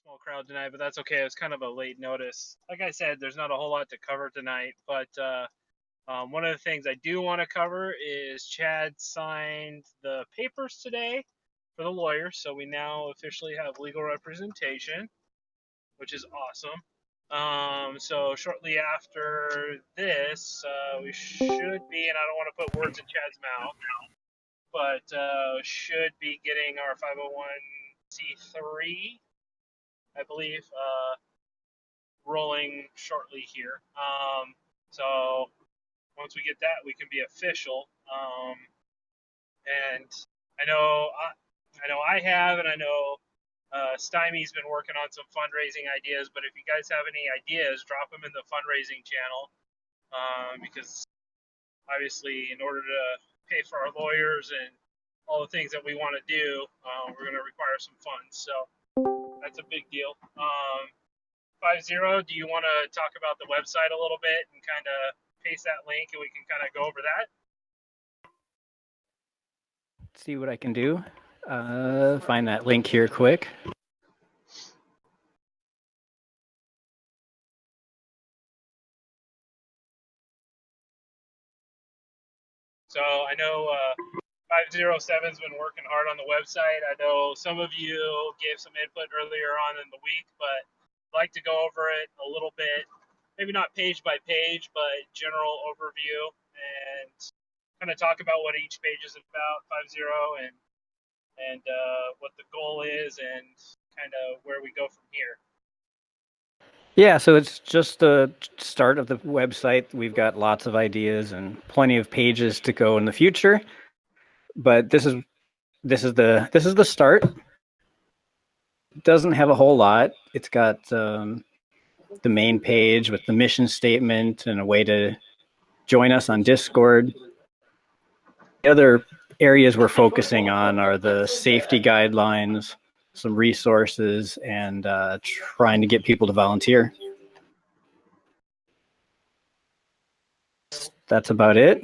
small crowd tonight, but that's okay. It was kind of a late notice. Like I said, there's not a whole lot to cover tonight, but one of the things I do want to cover is Chad signed the papers today for the lawyer, so we now officially have legal representation, which is awesome. So shortly after this, we should be, and I don't want to put words in Chad's mouth, but should be getting our 501c3, I believe, rolling shortly here. So once we get that, we can be official. And I know I have, and I know Stymie's been working on some fundraising ideas. But if you guys have any ideas, drop them in the fundraising channel, because obviously, in order to pay for our lawyers and all the things that we want to do, we're going to require some funds. So that's a big deal. 50, do you want to talk about the website a little bit and kind of paste that link, and we can kind of go over that? See what I can do. Find that link here quick. So I know 507's been working hard on the website. I know some of you gave some input earlier on in the week, but I'd like to go over it a little bit, maybe not page by page, but general overview, and kind of talk about what each page is about, 50, and what the goal is, and kind of where we go from here. Yeah, so it's just the start of the website. We've got lots of ideas and plenty of pages to go in the future, but this is the start. It doesn't have a whole lot. It's got the main page with the mission statement and a way to join us on Discord. The other areas we're focusing on are the safety guidelines, some resources, and trying to get people to volunteer. That's about it.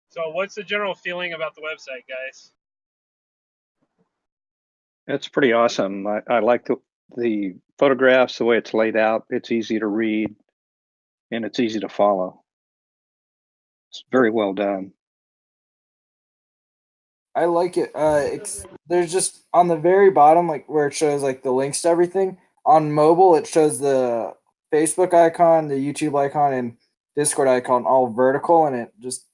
So what's the general feeling about the website, guys? It's pretty awesome. I like the photographs, the way it's laid out. It's easy to read, and it's easy to follow. It's very well done. I like it. There's just on the very bottom, like where it shows like the links to everything. On mobile, it shows the Facebook icon, the YouTube icon, and Discord icon all vertical, and it just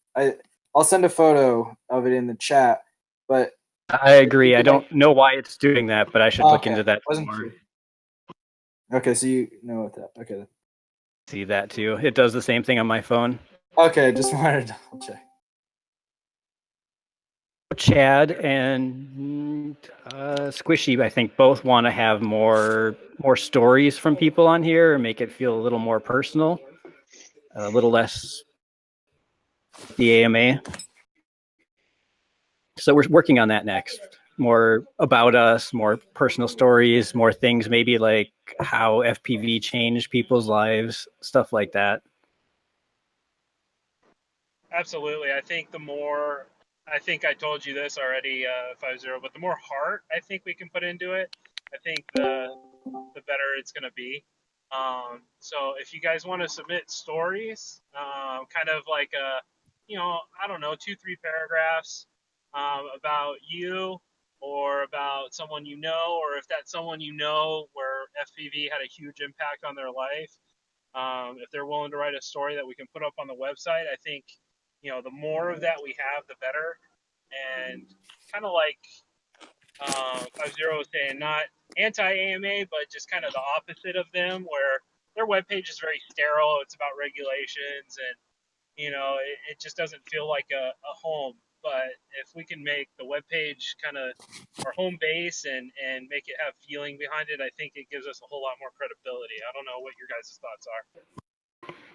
I'll send a photo of it in the chat. But I agree. I don't know why it's doing that, but I should look into that more. Okay, so you know what that. Okay. See that too. It does the same thing on my phone. Okay, just wanted to double check. Chad and Squishy, I think, both want to have more stories from people on here and make it feel a little more personal, a little less the AMA. So we're working on that next. More about us, more personal stories, more things maybe like how FPV changed people's lives, stuff like that. Absolutely. I think I think I told you this already, 50, but the more heart I think we can put into it, I think the better it's going to be. So if you guys want to submit stories, kind of like I don't know, 2-3 paragraphs about you or about someone you know, or if that's someone you know where FPV had a huge impact on their life, if they're willing to write a story that we can put up on the website, I think the more of that we have, the better. And kind of like 50 was saying, not anti-AMA, but just kind of the opposite of them, where their webpage is very sterile. It's about regulations, and it just doesn't feel like a home. But if we can make the webpage kind of our home base and make it have feeling behind it, I think it gives us a whole lot more credibility. I don't know what your guys' thoughts are.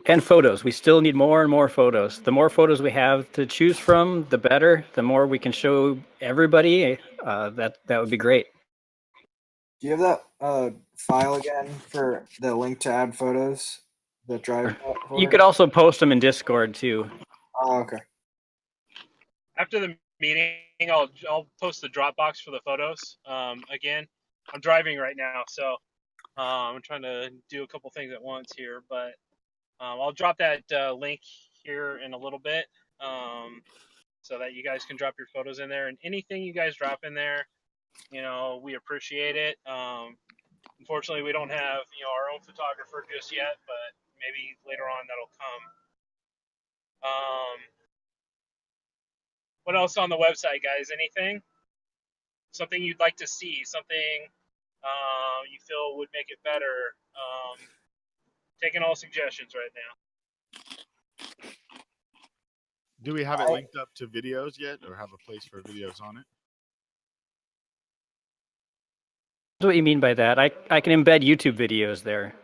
And photos. We still need more and more photos. The more photos we have to choose from, the better. The more we can show everybody, that would be great. Do you have that file again for the link to add photos? The drive. You could also post them in Discord too. Oh, okay. After the meeting, I'll post the Dropbox for the photos again. I'm driving right now, so I'm trying to do a couple things at once here. But I'll drop that link here in a little bit, so that you guys can drop your photos in there. And anything you guys drop in there, we appreciate it. Unfortunately, we don't have our own photographer just yet, but maybe later on that'll come. What else on the website, guys? Anything? Something you'd like to see? Something you feel would make it better? Taking all suggestions right now. Do we have it linked up to videos yet, or have a place for videos on it? That's what you mean by that. I can embed YouTube videos there.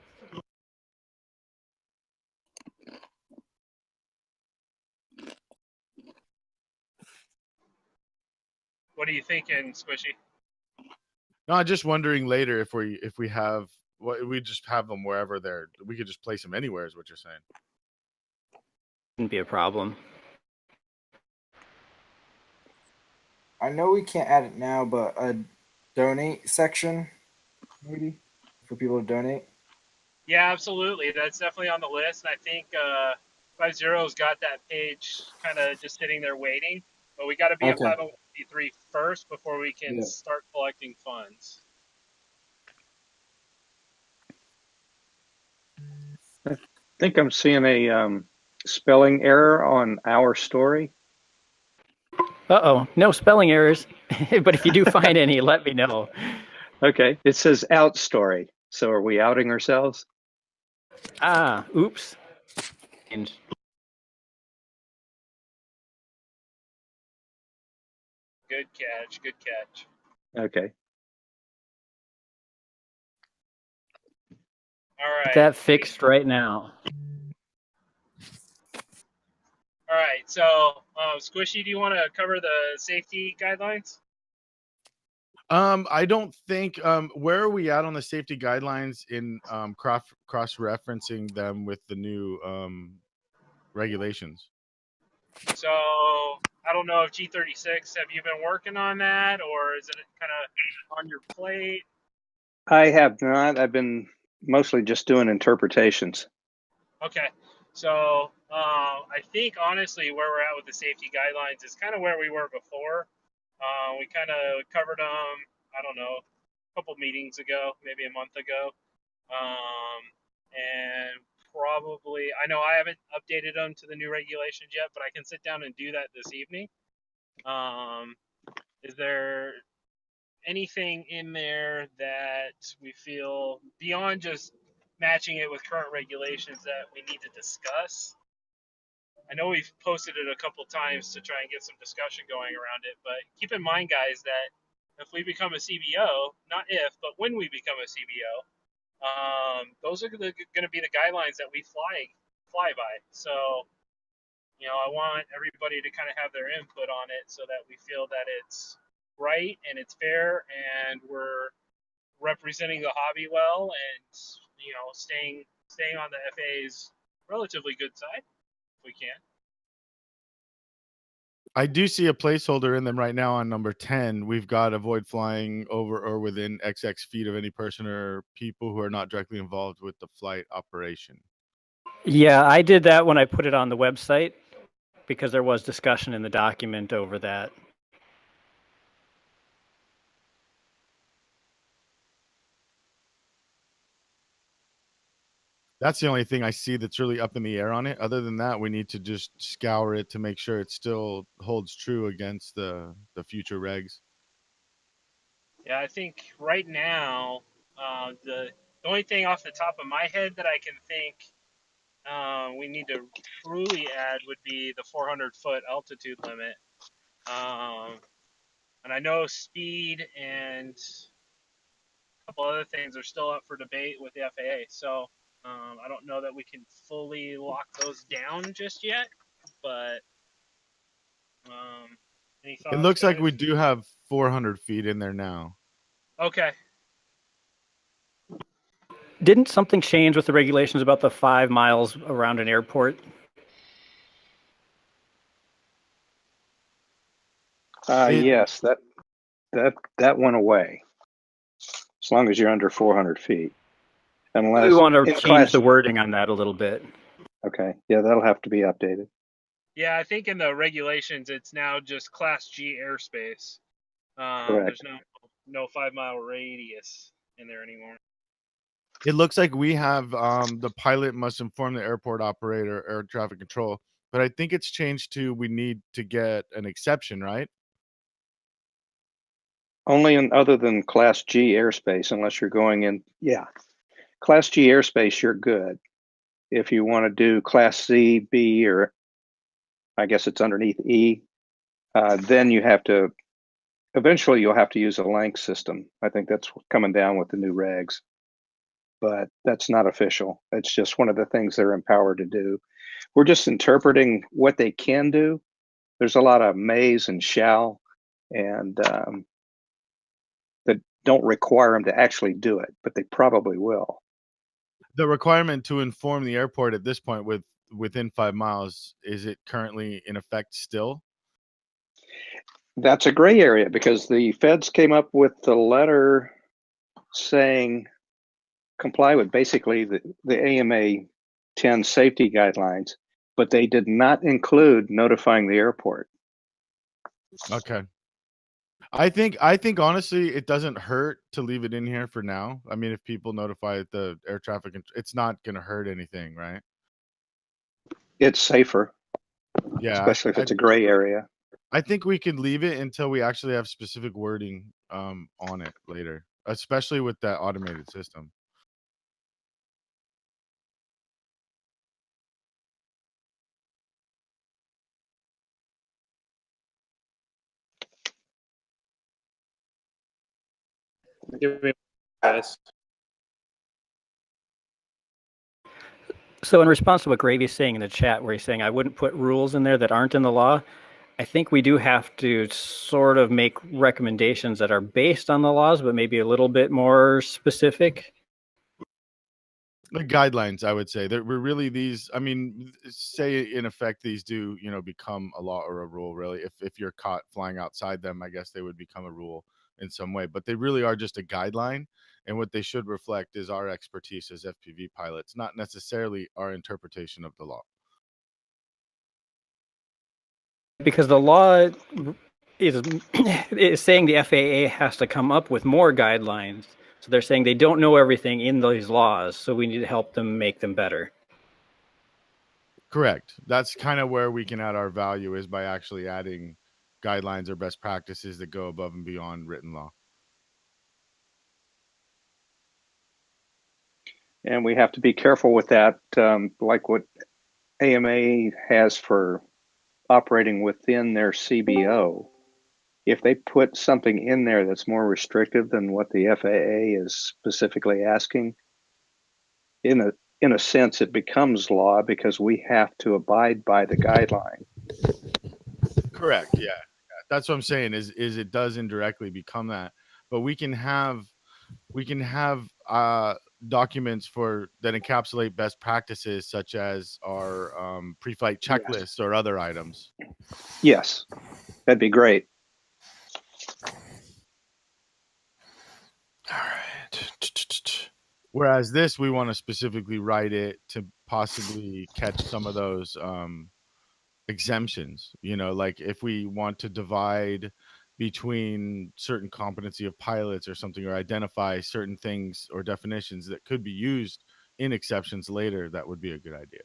What are you thinking, Squishy? No, I'm just wondering later if we have we just have them wherever they're. We could just place them anywhere, is what you're saying. Wouldn't be a problem. I know we can't add it now, but a donate section, maybe, for people to donate. Yeah, absolutely. That's definitely on the list. And I think 50's got that page kind of just sitting there waiting. But we got to be a Okay. 501c3 first before we can Yeah. start collecting funds. I think I'm seeing a spelling error on our story. Uh-oh, no spelling errors. But if you do find any, let me know. Okay, it says out story. So are we outing ourselves? Ah, oops. And Good catch. Good catch. Okay. All right. that fixed right now. All right. So, Squishy, do you want to cover the safety guidelines? I don't think. Where are we at on the safety guidelines in cross referencing them with the new regulations? So, I don't know if G36, have you been working on that, or is it kind of on your plate? I have not. I've been mostly just doing interpretations. Okay. So, I think honestly where we're at with the safety guidelines is kind of where we were before. We kind of covered them, I don't know, a couple meetings ago, maybe a month ago. And probably, I know I haven't updated them to the new regulations yet, but I can sit down and do that this evening. Is there anything in there that we feel beyond just matching it with current regulations that we need to discuss? I know we've posted it a couple times to try and get some discussion going around it, but keep in mind, guys, that if we become a CBO, not if, but when we become a CBO, those are going to be the guidelines that we fly by. So, I want everybody to kind of have their input on it so that we feel that it's right and it's fair and we're representing the hobby well and staying on the FA's relatively good side if we can. I do see a placeholder in them right now on number 10. We've got avoid flying over or within XX feet of any person or people who are not directly involved with the flight operation. Yeah, I did that when I put it on the website because there was discussion in the document over that. That's the only thing I see that's really up in the air on it. Other than that, we need to just scour it to make sure it still holds true against the future regs. Yeah, I think right now, the only thing off the top of my head that I can think we need to truly add would be the 400-foot altitude limit. And I know speed and a couple other things are still up for debate with the FAA. So I don't know that we can fully lock those down just yet. But any thoughts? It looks like guys? we do have 400 feet in there now. Okay. Didn't something change with the regulations about the 5 miles around an airport? Yes, that went away. as long as you're under 400 feet. We Unless want to in change class, the wording on that a little bit. okay, yeah, that'll have to be updated. Yeah, I think in the regulations it's now just Class G airspace. Correct. There's no 5-mile radius in there anymore. It looks like we have the pilot must inform the airport operator, air traffic control, but I think it's changed to we need to get an exception, right? Only in other than Class G airspace, unless you're going in. Yeah, Class G airspace, you're good. If you want to do Class C, B, or I guess it's underneath E, then you have to. Eventually, you'll have to use a length system. I think that's coming down with the new regs, but that's not official. It's just one of the things they're empowered to do. We're just interpreting what they can do. There's a lot of mays and shall, and that don't require them to actually do it, but they probably will. The requirement to inform the airport at this point within 5 miles, is it currently in effect still? That's a gray area because the feds came up with the letter saying comply with basically the AMA 10 safety guidelines, but they did not include notifying the airport. Okay. I think honestly it doesn't hurt to leave it in here for now. I mean, if people notify the air traffic, it's not going to hurt anything, right? It's safer, Yeah, especially if it's a gray area. I think we could leave it until we actually have specific wording on it later, especially with that automated system. Give me guys. So in response to what Gravy's saying in the chat, where he's saying I wouldn't put rules in there that aren't in the law, I think we do have to sort of make recommendations that are based on the laws, but maybe a little bit more specific. The guidelines, I would say that we're really these. I mean, say in effect these do become a law or a rule. Really, if you're caught flying outside them, I guess they would become a rule in some way. But they really are just a guideline, and what they should reflect is our expertise as FPV pilots, not necessarily our interpretation of the law. Because the law is saying the FAA has to come up with more guidelines. So they're saying they don't know everything in these laws, so we need to help them make them better. Correct. That's kind of where we can add our value, is by actually adding guidelines or best practices that go above and beyond written law. And we have to be careful with that, like what AMA has for operating within their CBO. If they put something in there that's more restrictive than what the FAA is specifically asking, in a sense, it becomes law because we have to abide by the guideline. Correct. Yeah. That's what I'm saying is it does indirectly become that, but we can have documents for that encapsulate best practices, such as our pre-flight checklists or other items. Yes, that'd be great. All right. Whereas this, we want to specifically write it to possibly catch some of those exemptions. Like if we want to divide between certain competency of pilots or something, or identify certain things or definitions that could be used in exceptions later, that would be a good idea.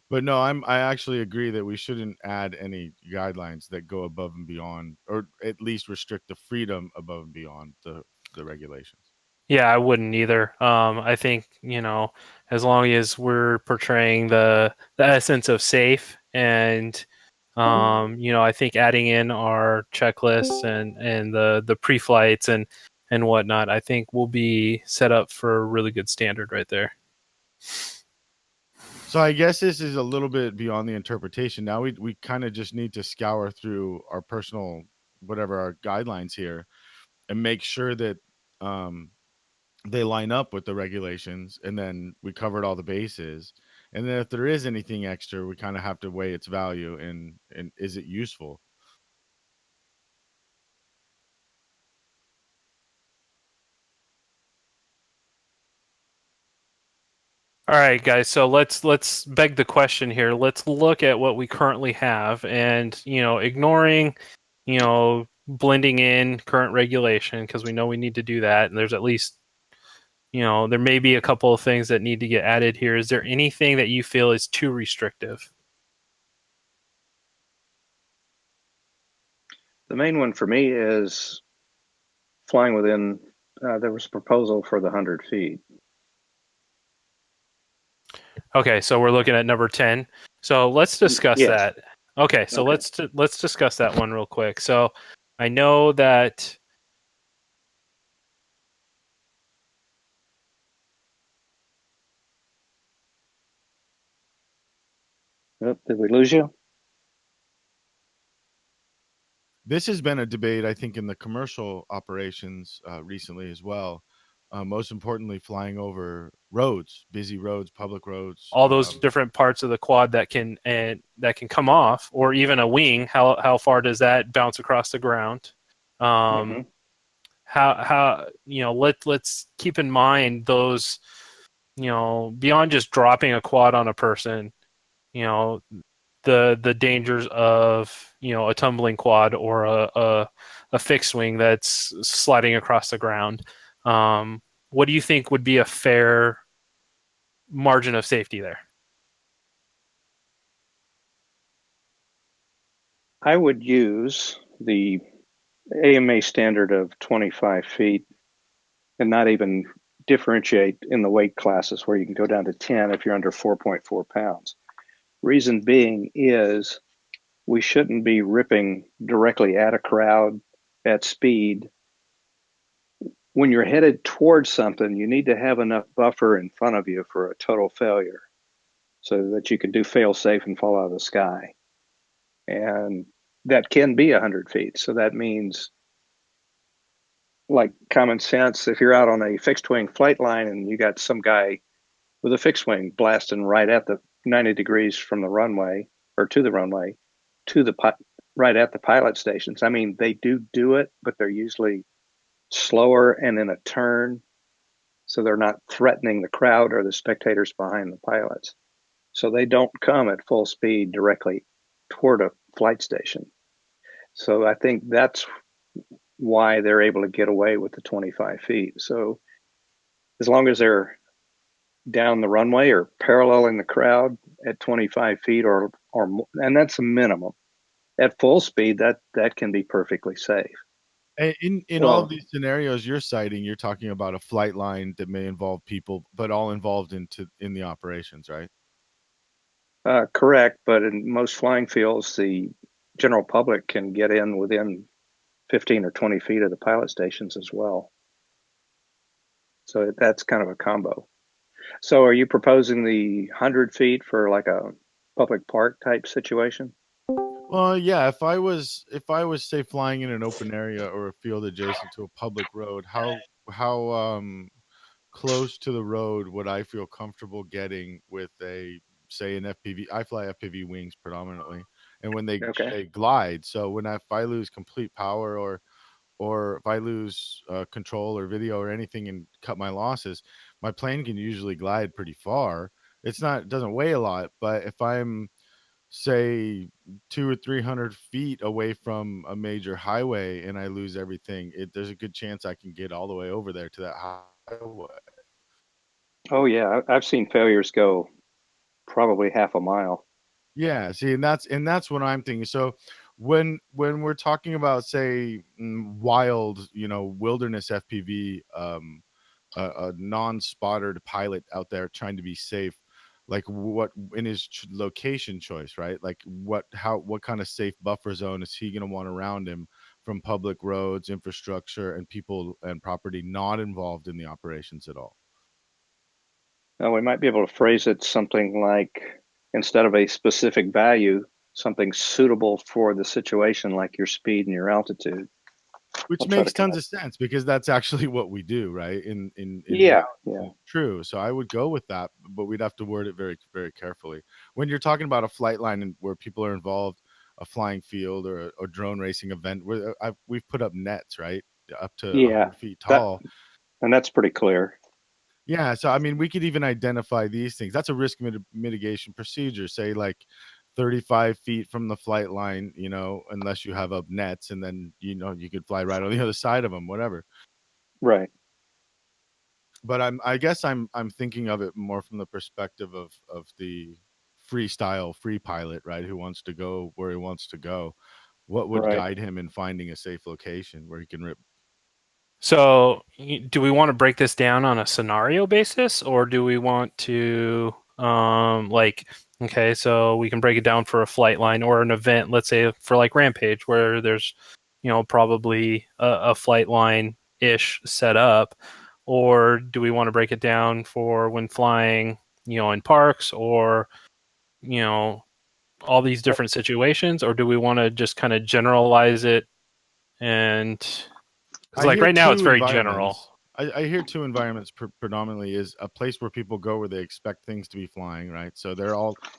But no, I actually agree that we shouldn't add any guidelines that go above and beyond, or at least restrict the freedom above and beyond the regulations. Yeah, I wouldn't either. I think, as long as we're portraying the essence of safe, and I think adding in our checklists and the pre-flights and whatnot, I think we'll be set up for a really good standard right there. So I guess this is a little bit beyond the interpretation. Now we kind of just need to scour through our personal, whatever our guidelines here, and make sure that they line up with the regulations, and then we covered all the bases. And then if there is anything extra, we kind of have to weigh its value and is it useful? All right, guys. So let's beg the question here. Let's look at what we currently have, and ignoring, blending in current regulation because we know we need to do that. And there's at least, there may be a couple of things that need to get added here. Is there anything that you feel is too restrictive? The main one for me is flying within. There was a proposal for the 100 feet. Okay, so we're looking at number 10. So let's discuss Yes. that. Okay, so Okay. let's discuss that one real quick. So I know that. Oh, did we lose you? This has been a debate, I think, in the commercial operations recently as well. Most importantly, flying over roads, busy roads, public roads. All those different parts of the quad that can come off, or even a wing. How far does that bounce across the ground? How let's keep in mind those, beyond just dropping a quad on a person, the dangers of a tumbling quad or a fixed wing that's sliding across the ground. What do you think would be a fair margin of safety there? I would use the AMA standard of 25 feet and not even differentiate in the weight classes where you can go down to 10 if you're under 4.4 pounds. Reason being is we shouldn't be ripping directly at a crowd at speed. When you're headed towards something, you need to have enough buffer in front of you for a total failure so that you can do fail safe and fall out of the sky. And that can be 100 feet. So that means, like common sense, if you're out on a fixed wing flight line and you got some guy with a fixed wing blasting right at the 90 degrees from the runway or to the runway to the right at the pilot stations. I mean, they do it, but they're usually slower and in a turn, so they're not threatening the crowd or the spectators behind the pilots. So they don't come at full speed directly toward a flight station. So I think that's why they're able to get away with the 25 feet. So as long as they're down the runway or paralleling the crowd at 25 feet or more, and that's a minimum. At full speed, that can be perfectly safe. In all of these scenarios you're citing, you're talking about a flight line that may involve people, but all involved in the operations, right? Correct, but in most flying fields, the general public can get in within 15 or 20 feet of the pilot stations as well. So that's kind of a combo. So are you proposing the 100 feet for like a public park type situation? Well, yeah, if I was say flying in an open area or a field adjacent to a public road, how close to the road would I feel comfortable getting with a say an FPV? I fly FPV wings predominantly, and when they glide, so if I lose complete power or if I lose control or video or anything and cut my losses, my plane can usually glide pretty far. It doesn't weigh a lot, but if I'm say 200 or 300 feet away from a major highway and I lose everything, there's a good chance I can get all the way over there to that highway. Oh yeah, I've seen failures go probably half a mile. Yeah, see, and that's what I'm thinking. So when we're talking about say wild, wilderness FPV, a non-spotted pilot out there trying to be safe, like what in his location choice, right? Like what kind of safe buffer zone is he going to want around him from public roads, infrastructure, and people and property not involved in the operations at all? We might be able to phrase it something like, instead of a specific value, something suitable for the situation, like your speed and your altitude. Which makes tons of sense because that's actually what we do, right? In yeah, reality, true. So I would go with that, but we'd have to word it very, very carefully. When you're talking about a flight line and where people are involved, a flying field or a drone racing event, where we've put up nets, right, up to 100 feet tall. and that's pretty clear. Yeah, so I mean, we could even identify these things. That's a risk mitigation procedure. Say like 35 feet from the flight line, unless you have up nets, and then you could fly right on the other side of them, whatever. Right. But I guess I'm thinking of it more from the perspective of the freestyle free pilot, right? Who wants to go where he wants to go. What would Right. guide him in finding a safe location where he can rip? So, do we want to break this down on a scenario basis, or do we want to, okay, so we can break it down for a flight line or an event, let's say for like Rampage, where there's, probably a flight line ish set up, or do we want to break it down for when flying, in parks or, all these different situations, or do we want to just kind of generalize it and because I like hear right now it's two very general. environments. I hear two environments predominantly is a place where people go where they expect things to be flying, right? So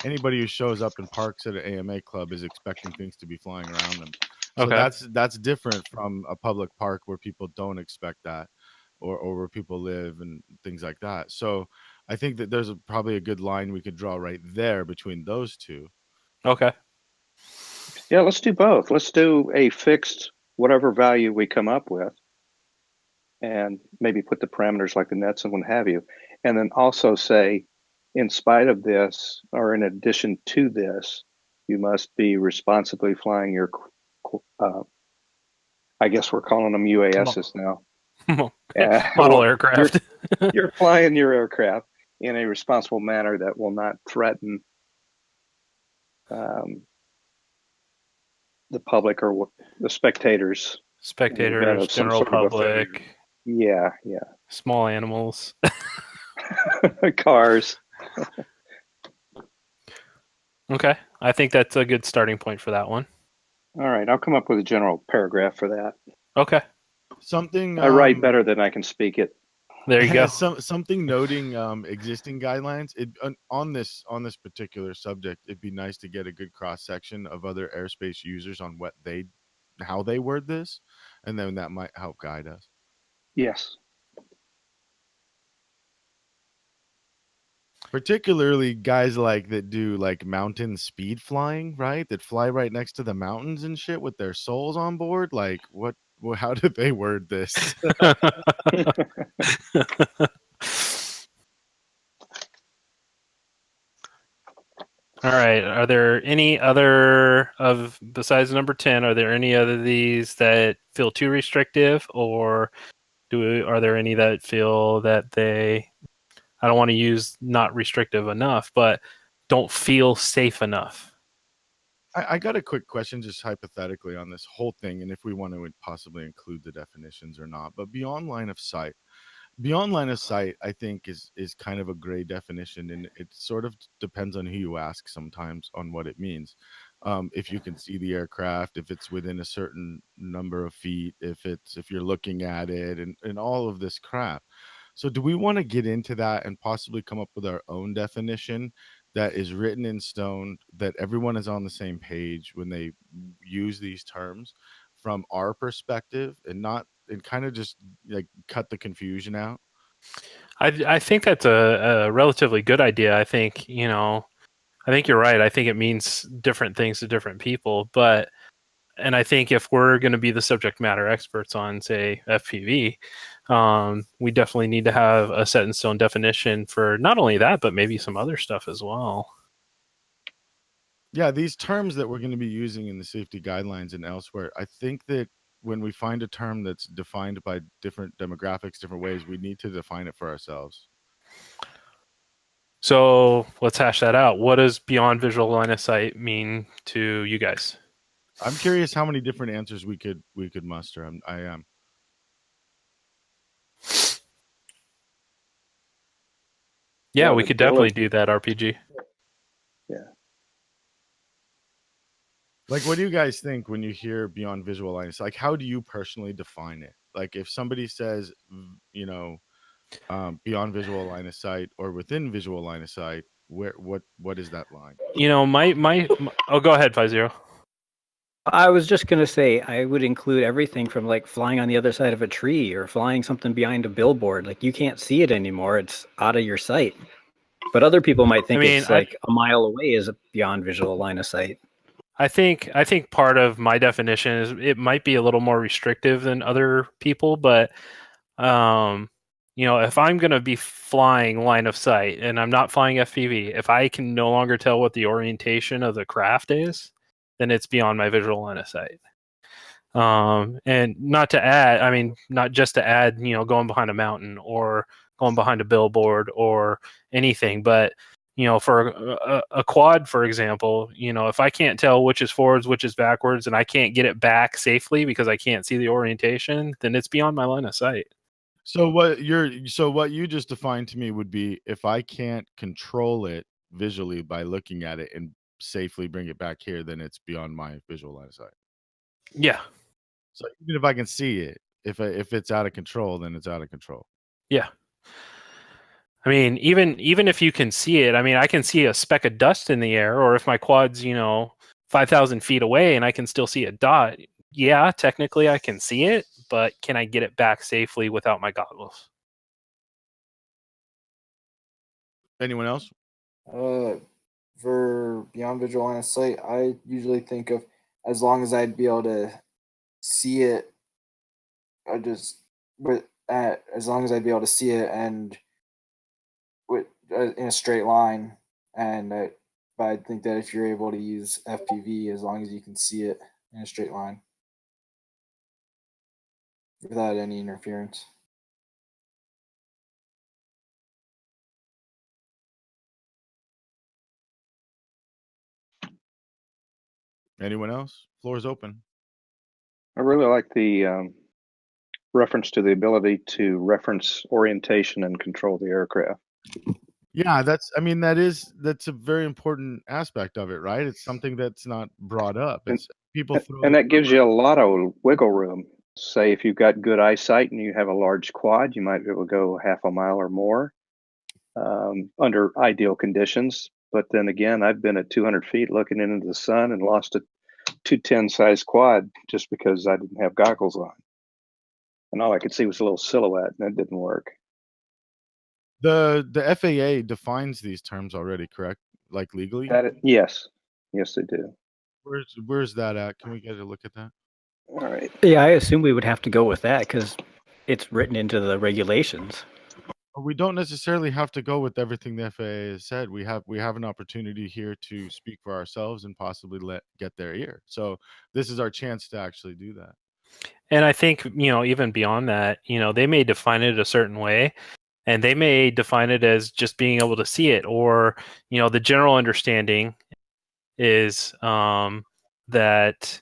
anybody who shows up in parks at an AMA club is expecting things to be flying around them. So Okay. that's different from a public park where people don't expect that, or where people live and things like that. So I think that there's probably a good line we could draw right there between those two. Okay. Yeah, let's do both. Let's do a fixed whatever value we come up with, and maybe put the parameters like the nets and what have you. And then also say, in spite of this, or in addition to this, you must be responsibly flying your, I guess we're calling them UASs now. Model Well, aircraft. you're flying your aircraft in a responsible manner that will not threaten the public or the spectators. Spectators, Some general sort of a failure. public, Yeah, small animals. cars. Okay. I think that's a good starting point for that one. All right, I'll come up with a general paragraph for that. Okay. Something I write better than I can speak it. There you go. Something noting existing guidelines. On this particular subject, it'd be nice to get a good cross section of other airspace users on how they word this, and then that might help guide us. Yes. Particularly guys that do like mountain speed flying, right? That fly right next to the mountains and shit with their souls on board. Like what? How do they word this? All right. Are there any other besides number 10? Are there any other of these that feel too restrictive, or are there any that feel that I don't want to use not restrictive enough, but don't feel safe enough? I got a quick question, just hypothetically, on this whole thing, and if we want to possibly include the definitions or not. But beyond line of sight, I think is kind of a gray definition, and it sort of depends on who you ask sometimes on what it means. If you can see the aircraft, if it's within a certain number of feet, if you're looking at it, and all of this crap. So do we want to get into that and possibly come up with our own definition that is written in stone, that everyone is on the same page when they use these terms from our perspective, and kind of just like cut the confusion out? I think that's a relatively good idea. I think, I think you're right. I think it means different things to different people, and I think if we're going to be the subject matter experts on, say, FPV, we definitely need to have a set in stone definition for not only that, but maybe some other stuff as well. Yeah, these terms that we're going to be using in the safety guidelines and elsewhere, I think that when we find a term that's defined by different demographics, different ways, we need to define it for ourselves. So let's hash that out. What does beyond visual line of sight mean to you guys? I'm curious how many different answers we could muster. I am. Yeah, Well, we the could definitely ability- do that, RPG. Yeah. Like, what do you guys think when you hear beyond visual line of sight? Like, how do you personally define it? Like, if somebody says, beyond visual line of sight or within visual line of sight, what is that line? My oh, go ahead, 50. I was just going to say, I would include everything from like flying on the other side of a tree or flying something behind a billboard. Like you can't see it anymore. It's out of your sight. But other people might I think mean, it's like a mile away is beyond visual line of sight. I think part of my definition is it might be a little more restrictive than other people, but if I'm going to be flying line of sight and I'm not flying FPV, if I can no longer tell what the orientation of the craft is, then it's beyond my visual line of sight. And not just to add, going behind a mountain or going behind a billboard or anything, but for a quad, for example, if I can't tell which is forwards, which is backwards, and I can't get it back safely because I can't see the orientation, then it's beyond my line of sight. So what you just defined to me would be if I can't control it visually by looking at it and safely bring it back here, then it's beyond my visual line of sight. Yeah. So even if I can see it, if it's out of control, then it's out of control. Yeah. I mean, even if you can see it, I mean, I can see a speck of dust in the air, or if my quad's 5,000 feet away and I can still see a dot. Yeah, technically I can see it, but can I get it back safely without my goggles? Anyone else? For beyond visual line of sight, I usually think of as long as I'd be able to see it, as long as I'd be able to see it and with in a straight line, but I think that if you're able to use FPV, as long as you can see it in a straight line without any interference. Anyone else? Floor is open. I really like the reference to the ability to reference orientation and control the aircraft. Yeah, that's a very important aspect of it, right? It's something that's not brought up. It's people throw And that gives you a lot of wiggle room. Say if you've got good eyesight and you have a large quad, you might be able to go half a mile or more under ideal conditions. But then again, I've been at 200 feet looking into the sun and lost a 210 size quad just because I didn't have goggles on. And all I could see was a little silhouette, and that didn't work. The FAA defines these terms already, correct? Like legally? Yes, they do. Where's that at? Can we get a look at that? All right. Yeah, I assume we would have to go with that because it's written into the regulations. We don't necessarily have to go with everything the FAA has said. We have an opportunity here to speak for ourselves and possibly get their ear. So this is our chance to actually do that. And I think, even beyond that, they may define it a certain way, and they may define it as just being able to see it, or, the general understanding is that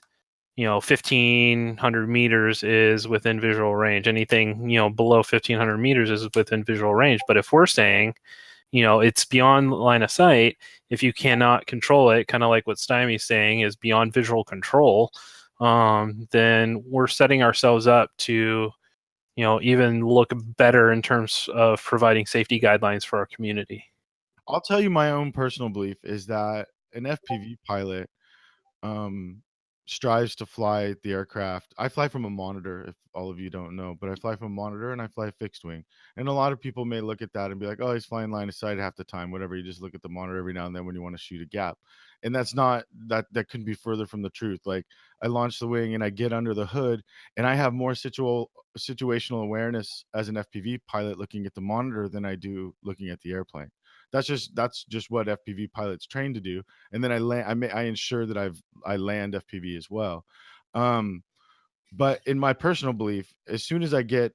1,500 meters is within visual range. Anything below 1,500 meters is within visual range. But if we're saying it's beyond line of sight, if you cannot control it, kind of like what Stymie's saying is beyond visual control, then we're setting ourselves up to even look better in terms of providing safety guidelines for our community. I'll tell you my own personal belief is that an FPV pilot strives to fly the aircraft. I fly from a monitor, if all of you don't know, but I fly from a monitor and I fly fixed wing. And a lot of people may look at that and be like, oh, he's flying line of sight half the time, whatever. You just look at the monitor every now and then when you want to shoot a gap. And that's not that couldn't be further from the truth. Like I launch the wing and I get under the hood and I have more situational awareness as an FPV pilot looking at the monitor than I do looking at the airplane. That's just what FPV pilots train to do. And then I ensure that I land FPV as well. But in my personal belief, as soon as I get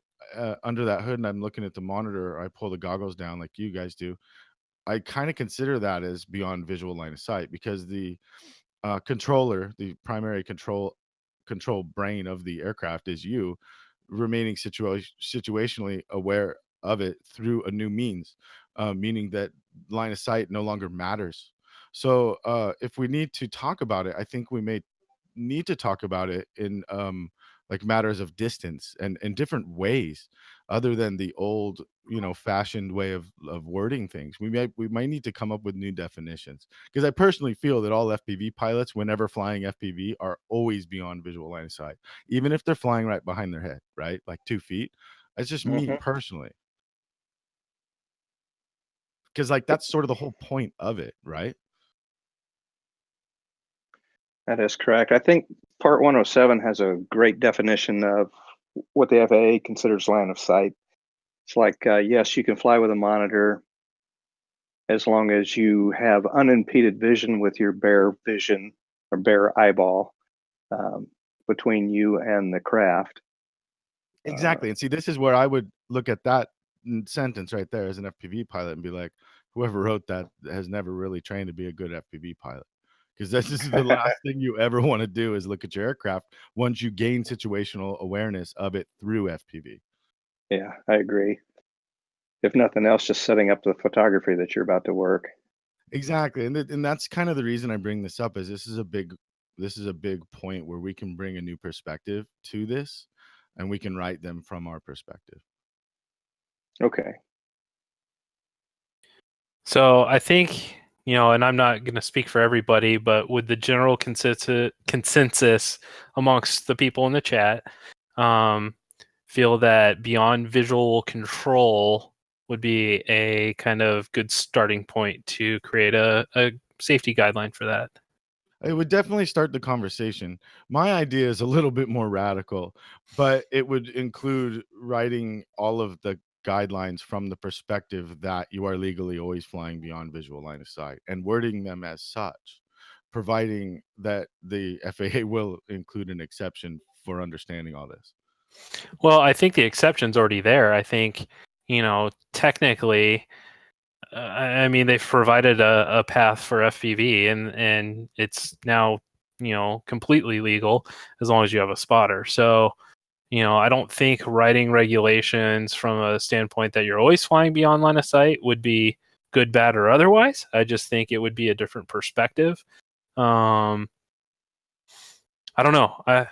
under that hood and I'm looking at the monitor, I pull the goggles down like you guys do. I kind of consider that as beyond visual line of sight because the controller, the primary control brain of the aircraft is you remaining situationally aware of it through a new means, meaning that line of sight no longer matters. So if we need to talk about it, I think we may need to talk about it in like matters of distance and in different ways other than the old fashioned way of wording things. We might need to come up with new definitions, because I personally feel that all FPV pilots, whenever flying FPV, are always beyond visual line of sight, even if they're flying right behind their head, right, like 2 feet. That's just me personally, because like that's sort of the whole point of it, right? That is correct. I think Part 107 has a great definition of what the FAA considers line of sight. It's like, yes, you can fly with a monitor as long as you have unimpeded vision with your bare vision or bare eyeball between you and the craft. Exactly. And see, this is where I would look at that sentence right there as an FPV pilot and be like, whoever wrote that has never really trained to be a good FPV pilot. Because this is the last thing you ever want to do is look at your aircraft once you gain situational awareness of it through FPV. Yeah, I agree. If nothing else, just setting up the photography that you're about to work. Exactly. And that's kind of the reason I bring this up, is this is a big point where we can bring a new perspective to this, and we can write them from our perspective. Okay. So I think, and I'm not going to speak for everybody, but with the general consensus amongst the people in the chat, feel that beyond visual control would be a kind of good starting point to create a safety guideline for that. It would definitely start the conversation. My idea is a little bit more radical, but it would include writing all of the guidelines from the perspective that you are legally always flying beyond visual line of sight, and wording them as such, providing that the FAA will include an exception for understanding all this. Well, I think the exception's already there. I think, technically, I mean, they've provided a path for FPV, and it's now, completely legal as long as you have a spotter. So, I don't think writing regulations from a standpoint that you're always flying beyond line of sight would be good, bad, or otherwise. I just think it would be a different perspective. I don't know. I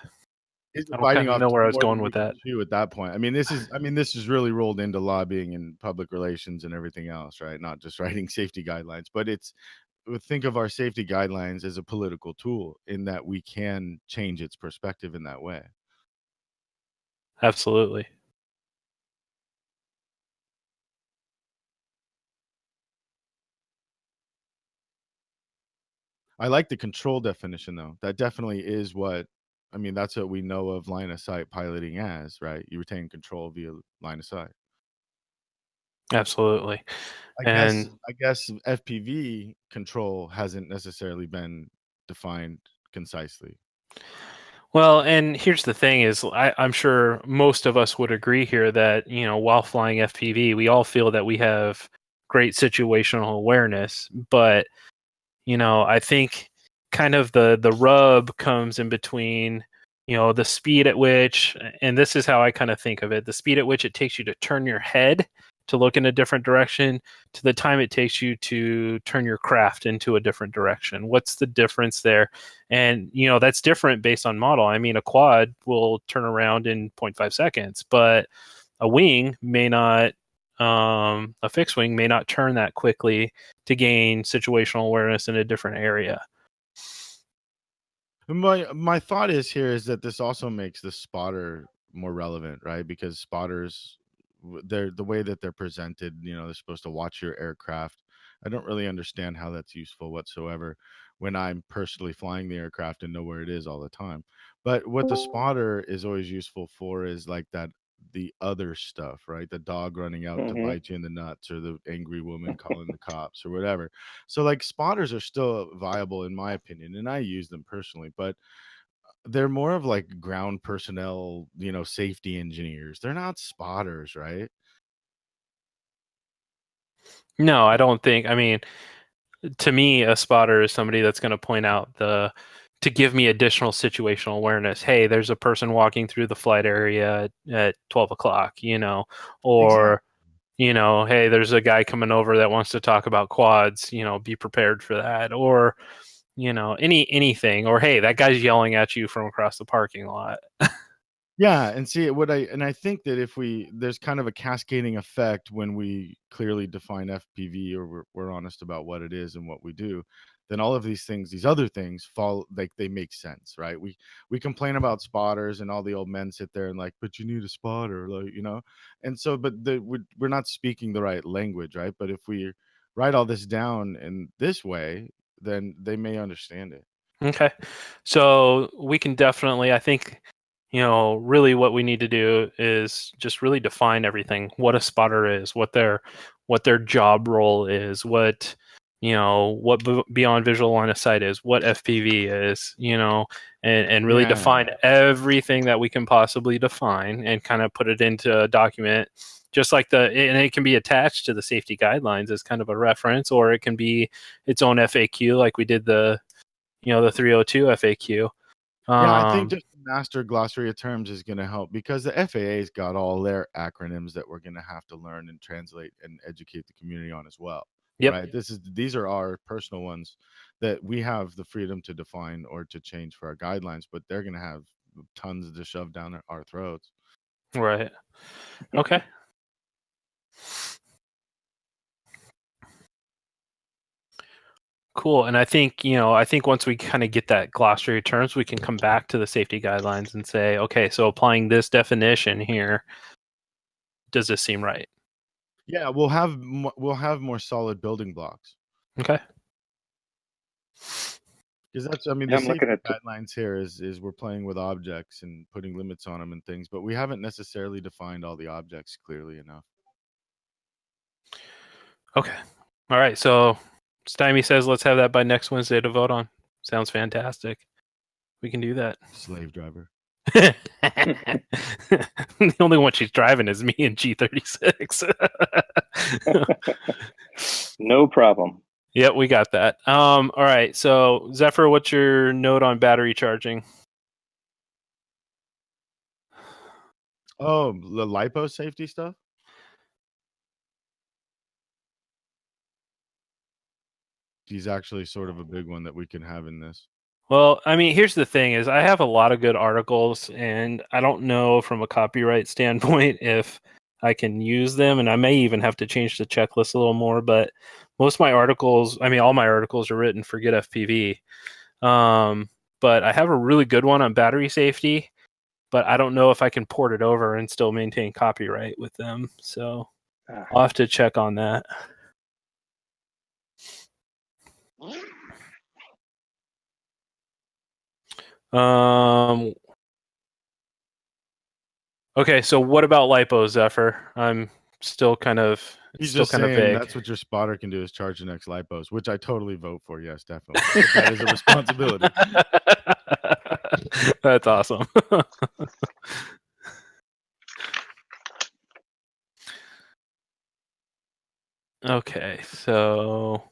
don't kind of know where I was going with that. At that point, I mean, this is really rolled into lobbying and public relations and everything else, right? Not just writing safety guidelines, but think of our safety guidelines as a political tool, in that we can change its perspective in that way. Absolutely. I like the control definition, though. That definitely is that's what we know of line of sight piloting as, right? You retain control via line of sight. Absolutely. I guess FPV control hasn't necessarily been defined concisely. Well, and here's the thing is, I'm sure most of us would agree here that, while flying FPV, we all feel that we have great situational awareness. But, I think kind of the rub comes in between, the speed at which, and this is how I kind of think of it, the speed at which it takes you to turn your head to look in a different direction to the time it takes you to turn your craft into a different direction. What's the difference there? And, that's different based on model. I mean, a quad will turn around in 0.5 seconds, but a wing may not, a fixed wing may not turn that quickly to gain situational awareness in a different area. My thought is that this also makes the spotter more relevant, right? Because spotters, the way that they're presented, they're supposed to watch your aircraft. I don't really understand how that's useful whatsoever when I'm personally flying the aircraft and know where it is all the time. But what the spotter is always useful for is like the other stuff, right? The dog running out to bite you in the nuts, or the angry woman calling the cops, or whatever. So like spotters are still viable in my opinion, and I use them personally, but they're more of like ground personnel, safety engineers. They're not spotters, right? No, I don't think. I mean, to me, a spotter is somebody that's going to point out to give me additional situational awareness. Hey, there's a person walking through the flight area at 12 o'clock, or, Exactly. Hey, there's a guy coming over that wants to talk about quads, be prepared for that. Or, anything. Or, hey, that guy's yelling at you from across the parking lot. Yeah, and see I think that if there's kind of a cascading effect when we clearly define FPV, or we're honest about what it is and what we do, then all of these other things fall, like they make sense, right? We complain about spotters, and all the old men sit there and like, but you need a spotter, like, and so, but we're not speaking the right language, right? But if we write all this down in this way, then they may understand it. Okay. So we can definitely, I think, really what we need to do is just really define everything, what a spotter is, what their job role is, what beyond visual line of sight is, what FPV is, and really define everything that we can possibly define and kind of put it into a document, just like and it can be attached to the safety guidelines as kind of a reference, or it can be its own FAQ, like we did the 302 FAQ. Yeah, I think just the master glossary of terms is going to help, because the FAA's got all their acronyms that we're going to have to learn and translate and educate the community on as well. Yep. Right. These are our personal ones that we have the freedom to define or to change for our guidelines, but they're going to have tons to shove down our throats. Right. Okay. Cool. And I think once we kind of get that glossary of terms, we can come back to the safety guidelines and say, okay, so applying this definition here, does this seem right? Yeah, we'll have more solid building blocks. Okay. Because that's, the safety guidelines here is we're playing with objects and putting limits on them and things, but we haven't necessarily defined all the objects clearly enough. Okay. All right. So Stymie says let's have that by next Wednesday to vote on. Sounds fantastic. We can do that. Slave driver. The only one she's driving is me and G36. No problem. Yep, we got that. All right. So Zephyr, what's your note on battery charging? Oh, the lipo safety stuff? He's actually sort of a big one that we can have in this. Well, here's the thing is I have a lot of good articles, and I don't know from a copyright standpoint if I can use them, and I may even have to change the checklist a little more, but most of my articles, all my articles are written for Get FPV. But I have a really good one on battery safety, but I don't know if I can port it over and still maintain copyright with them. So I'll have to check on that. Okay, so what about lipo, Zephyr? I'm still kind of He's just saying that's what your spotter can do, is charge the next lipos, which I totally vote for. Yes, definitely. That is a responsibility. That's awesome. Okay, so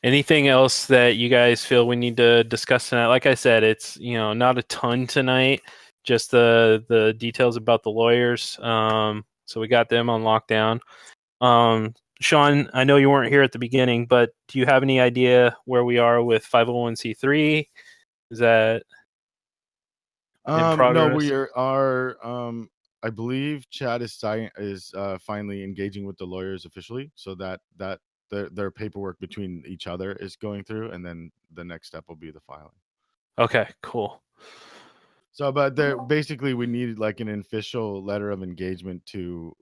anything else that you guys feel we need to discuss tonight? Like I said, it's not a ton tonight, just the details about the lawyers. So we got them on lockdown. Sean, I know you weren't here at the beginning, but do you have any idea where we are with 501c3? Is that in progress? No, we are. I believe Chad is finally engaging with the lawyers officially, so that their paperwork between each other is going through, and then the next step will be the filing. Okay, cool. So, but basically we needed like an official letter of engagement to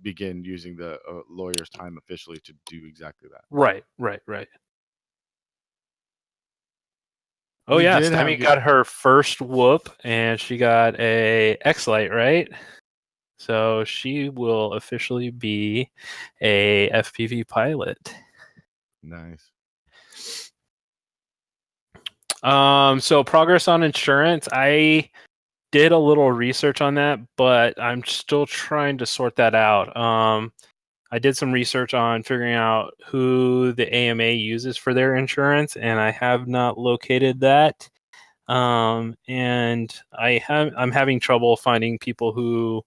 begin using the lawyer's time officially to do exactly that. Right. Oh yeah, Stymie got her first whoop, and she got a X-Lite, right? So she will officially be a FPV pilot. Nice. So progress on insurance. I did a little research on that, but I'm still trying to sort that out. I did some research on figuring out who the AMA uses for their insurance, and I have not located that. And I'm having trouble finding people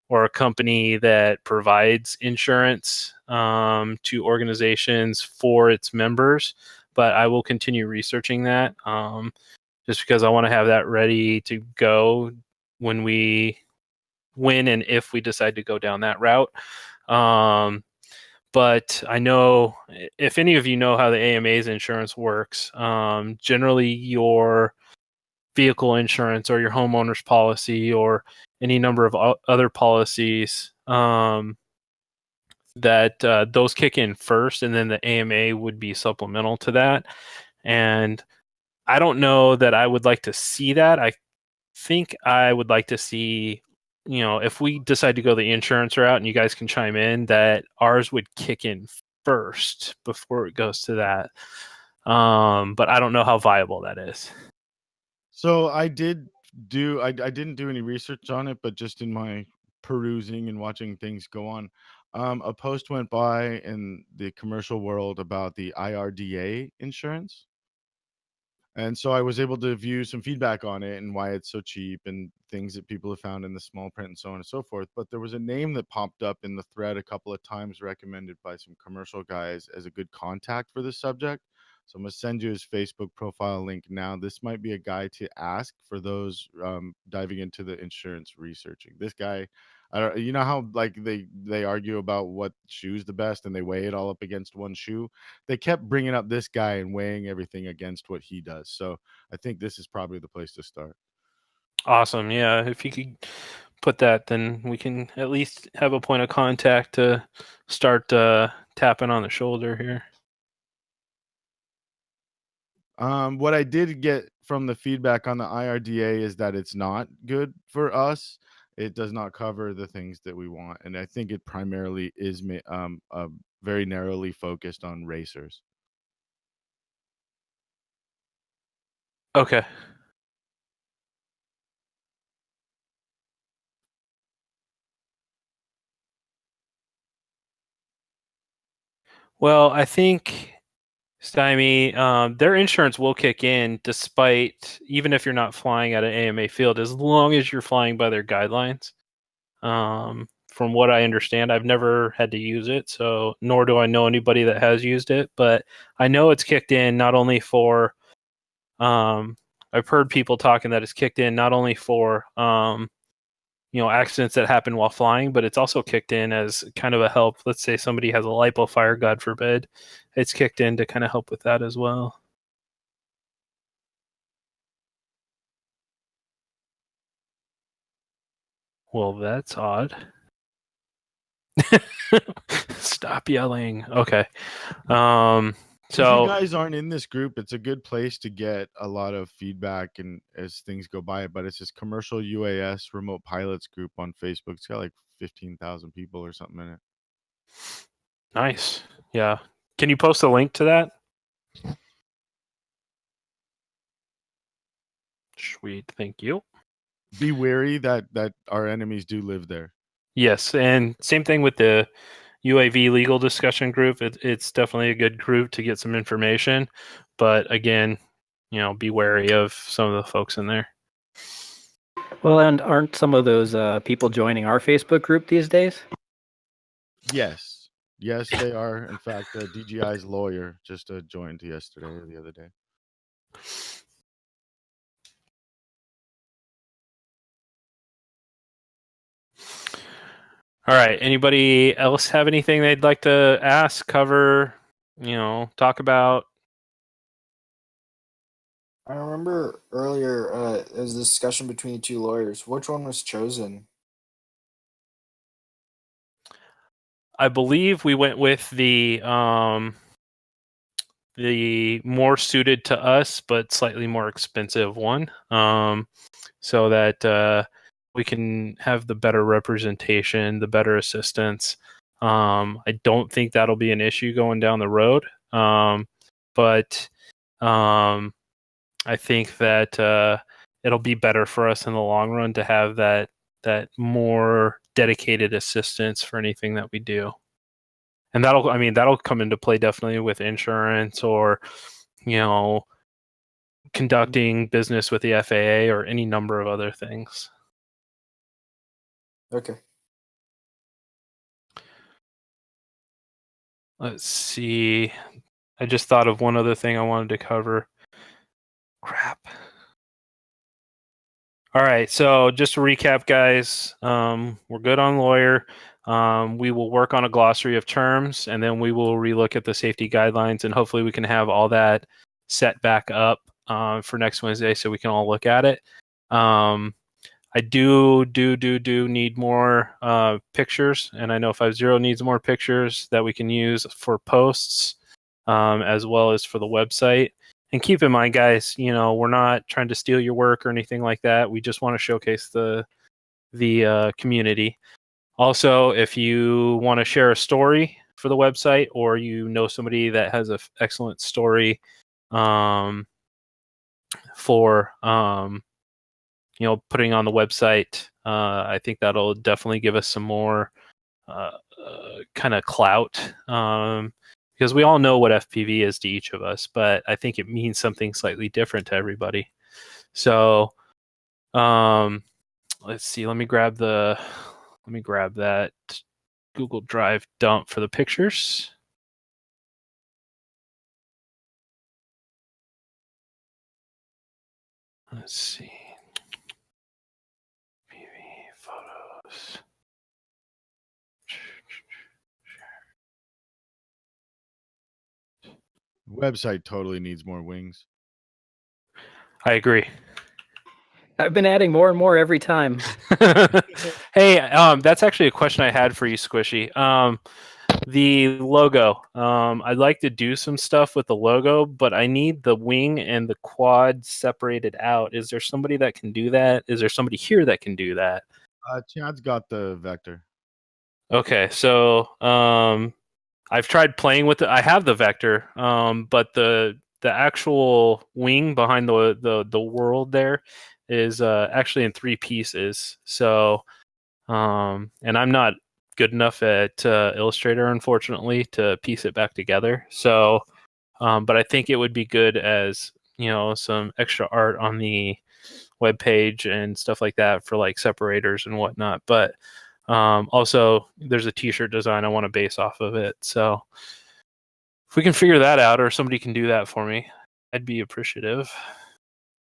or a company that provides insurance to organizations for its members. But I will continue researching that just because I want to have that ready to go when and if we decide to go down that route. But I know if any of you know how the AMA's insurance works, generally your vehicle insurance or your homeowner's policy or any number of other policies that those kick in first, and then the AMA would be supplemental to that. And I don't know that I would like to see that. I think I would like to see, if we decide to go the insurance route, and you guys can chime in, that ours would kick in first before it goes to that. But I don't know how viable that is. So I didn't do any research on it, but just in my perusing and watching things go on, a post went by in the commercial world about the IRDA insurance. And so I was able to view some feedback on it and why it's so cheap and things that people have found in the small print and so on and so forth. But there was a name that popped up in the thread a couple of times recommended by some commercial guys as a good contact for this subject. So I'm going to send you his Facebook profile link now. This might be a guy to ask for those diving into the insurance researching. This guy, I don't, you know how like they argue about what shoe's the best and they weigh it all up against one shoe. They kept bringing up this guy and weighing everything against what he does. So I think this is probably the place to start. Awesome. Yeah. If you could put that, then we can at least have a point of contact to start tapping on the shoulder here. What I did get from the feedback on the IRDA is that it's not good for us. It does not cover the things that we want. And I think it primarily is very narrowly focused on racers. Okay. Well, I think Stymie, their insurance will kick in despite, even if you're not flying at an AMA field, as long as you're flying by their guidelines. From what I understand, I've never had to use it, so nor do I know anybody that has used it, but I know it's kicked in not only for, I've heard people talking that it's kicked in not only for, accidents that happen while flying, but it's also kicked in as kind of a help. Let's say somebody has a lipo fire, God forbid, it's kicked in to kind of help with that as well. Well, that's odd. Stop yelling. Okay. If So you guys aren't in this group, it's a good place to get a lot of feedback and as things go by. But it's this commercial UAS remote pilots group on Facebook. It's got like 15,000 people or something in it. nice. Yeah. Can you post a link to that? Sweet. Thank you. Be wary that our enemies do live there. Yes. And same thing with the UAV legal discussion group. It's definitely a good group to get some information. But again, be wary of some of the folks in there. Well, and aren't some of those people joining our Facebook group these days? Yes, they are. In fact, DGI's lawyer just joined yesterday or the other day. All right. Anybody else have anything they'd like to ask, cover, talk about? I remember earlier there was a discussion between the two lawyers. Which one was chosen? I believe we went with the more suited to us but slightly more expensive one, so that we can have the better representation, the better assistance. I don't think that'll be an issue going down the road, but I think that it'll be better for us in the long run to have that more dedicated assistance for anything that we do. And that'll come into play definitely with insurance or, conducting business with the FAA or any number of other things. Okay. Let's see. I just thought of one other thing I wanted to cover. Crap. All right. So just to recap, guys, we're good on lawyer. We will work on a glossary of terms, and then we will relook at the safety guidelines, and hopefully we can have all that set back up for next Wednesday so we can all look at it. I do need more pictures, and I know 50 needs more pictures that we can use for posts, as well as for the website. And keep in mind, guys, we're not trying to steal your work or anything like that. We just want to showcase the community. Also, if you want to share a story for the website, or somebody that has an excellent story for putting on the website, I think that'll definitely give us some more kind of clout, because we all know what FPV is to each of us, but I think it means something slightly different to everybody. So let's see, let me grab that Google Drive dump for the pictures. Let's see. FPV photos. Website totally needs more wings. I agree. I've been adding more and more every time. Hey, that's actually a question I had for you, Squishy. The logo. I'd like to do some stuff with the logo, but I need the wing and the quad separated out. Is there somebody that can do that? Is there somebody here that can do that? Chad's got the vector. Okay, so I've tried playing with it. I have the vector, but the actual wing behind the world there is actually in 3 pieces. So, and I'm not good enough at Illustrator, unfortunately, to piece it back together. So, but I think it would be good as some extra art on the web page and stuff like that for like separators and whatnot. But also, there's a T-shirt design I want to base off of it. So if we can figure that out, or somebody can do that for me, I'd be appreciative.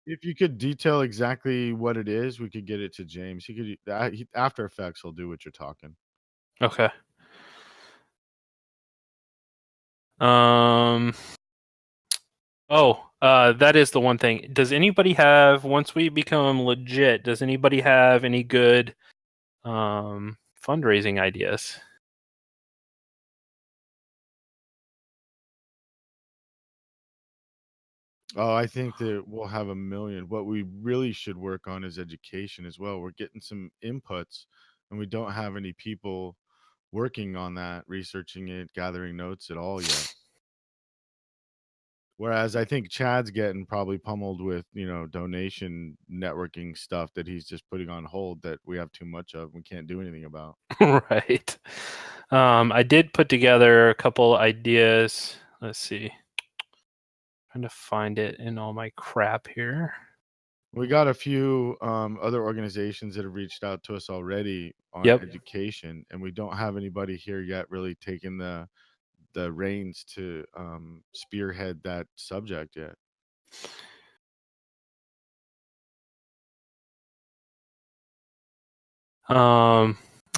If you could detail exactly what it is, we could get it to James. He could After Effects will do what you're talking. Okay. Oh, that is the one thing. Does anybody have, once we become legit, does anybody have any good fundraising ideas? Oh, I think that we'll have a million. What we really should work on is education as well. We're getting some inputs, and we don't have any people working on that, researching it, gathering notes at all yet. Whereas I think Chad's getting probably pummeled with, donation networking stuff that he's just putting on hold that we have too much of and can't do anything about. Right. I did put together a couple ideas. Let's see. Trying to find it in all my crap here. We got a few other organizations that have reached out to us already on Yep. education, and we don't have anybody here yet really taking the reins to spearhead that subject yet.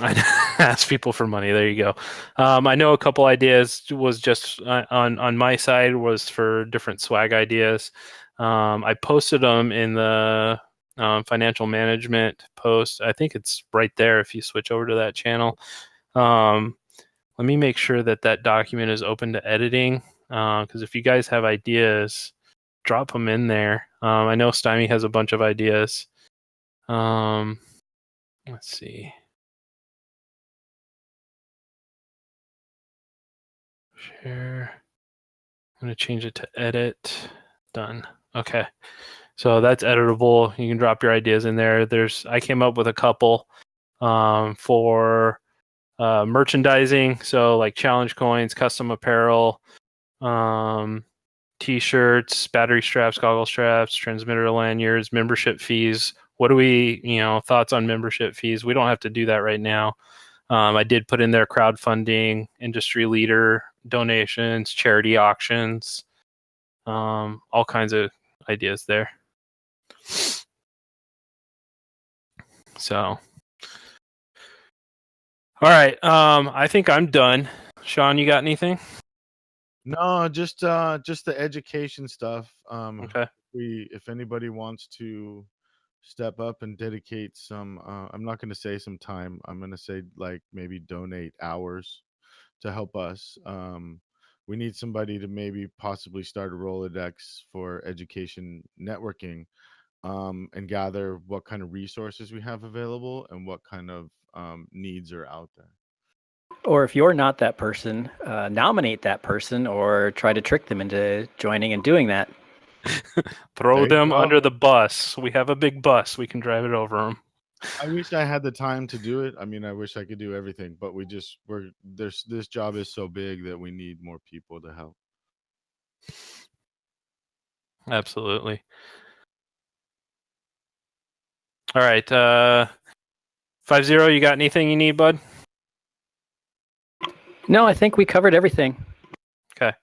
I ask people for money. There you go. I know a couple ideas was just on my side was for different swag ideas. I posted them in the financial management post. I think it's right there if you switch over to that channel. Let me make sure that document is open to editing, because if you guys have ideas, drop them in there. I know Stymie has a bunch of ideas. Let's see. Share. I'm going to change it to edit. Done. Okay. So that's editable. You can drop your ideas in there. I came up with a couple for merchandising. So like challenge coins, custom apparel, t-shirts, battery straps, goggle straps, transmitter lanyards, membership fees. What do we, thoughts on membership fees? We don't have to do that right now. I did put in there crowdfunding, industry leader donations, charity auctions, all kinds of ideas there. So, all right. I think I'm done. Sean, you got anything? No, just the education stuff. Okay. If anybody wants to step up and dedicate some, I'm not going to say some time. I'm going to say like maybe donate hours to help us. We need somebody to maybe possibly start a Rolodex for education networking, and gather what kind of resources we have available and what kind of needs are out there. Or if you're not that person, nominate that person or try to trick them into joining and doing that. Throw There you them go. under the bus. We have a big bus. We can drive it over them. I wish I had the time to do it. I mean, I wish I could do everything, but this job is so big that we need more people to help. Absolutely. All right. 50, you got anything you need, bud? No, I think we covered everything. Okay.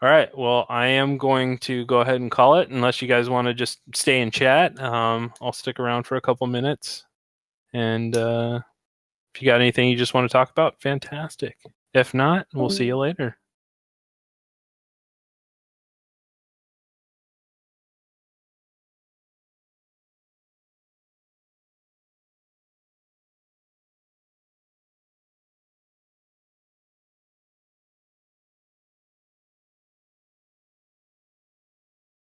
All right. Well, I am going to go ahead and call it unless you guys want to just stay and chat. I'll stick around for a couple minutes. And if you got anything you just want to talk about, fantastic. If not, we'll see you later.